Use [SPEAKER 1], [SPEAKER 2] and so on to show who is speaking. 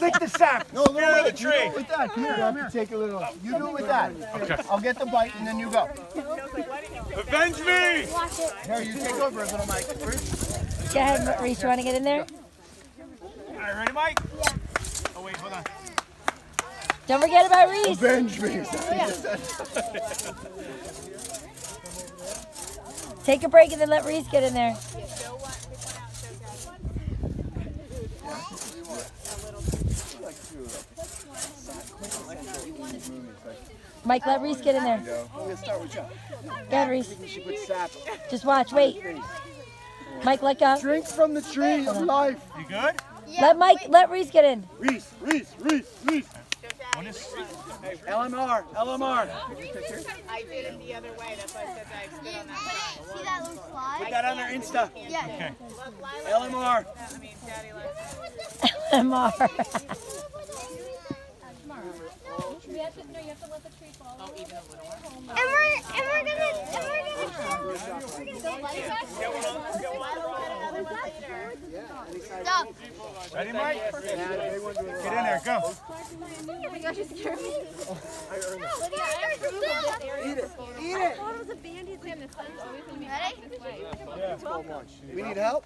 [SPEAKER 1] Lick the sap.
[SPEAKER 2] No, a little
[SPEAKER 1] Spear
[SPEAKER 2] bit.
[SPEAKER 1] the
[SPEAKER 2] You do
[SPEAKER 1] tree.
[SPEAKER 2] it with that. Come here, come here. Take a little. You do it with that.
[SPEAKER 1] Okay.
[SPEAKER 2] I'll get the bite and then you go.
[SPEAKER 1] Avenge me!
[SPEAKER 2] Here, you take over, little Mike.
[SPEAKER 3] Go ahead, Reese. You want to get in there?
[SPEAKER 1] All right, ready, Mike? Yeah. Oh, wait, hold on.
[SPEAKER 3] Don't forget about Reese.
[SPEAKER 2] Avenge me.
[SPEAKER 3] Take a break and then let Reese get in there. Mike, let Reese get in there.
[SPEAKER 2] We'll start with you.
[SPEAKER 3] Go ahead, Reese.
[SPEAKER 2] You should put sap.
[SPEAKER 3] Just watch. Wait. Mike, let go.
[SPEAKER 2] Drink from the tree of life.
[SPEAKER 1] You good?
[SPEAKER 3] Let Reese get in.
[SPEAKER 2] Reese. LMR.
[SPEAKER 4] I did it the other way. That's why I said I stood on that side.
[SPEAKER 5] See that little slide?
[SPEAKER 2] Put that on their Insta.
[SPEAKER 5] Yeah.
[SPEAKER 1] Okay.
[SPEAKER 2] LMR.
[SPEAKER 4] I mean, Daddy likes it.
[SPEAKER 3] MR.
[SPEAKER 4] Oh, even a little one.
[SPEAKER 5] And we're gonna go like that. Stop.
[SPEAKER 1] Ready, Mike? Get in there, go.
[SPEAKER 5] Oh my gosh, you scared me.
[SPEAKER 2] Eat it.
[SPEAKER 5] I thought it was a Band-Aid in the sun. Always gonna be this way.
[SPEAKER 2] We need help?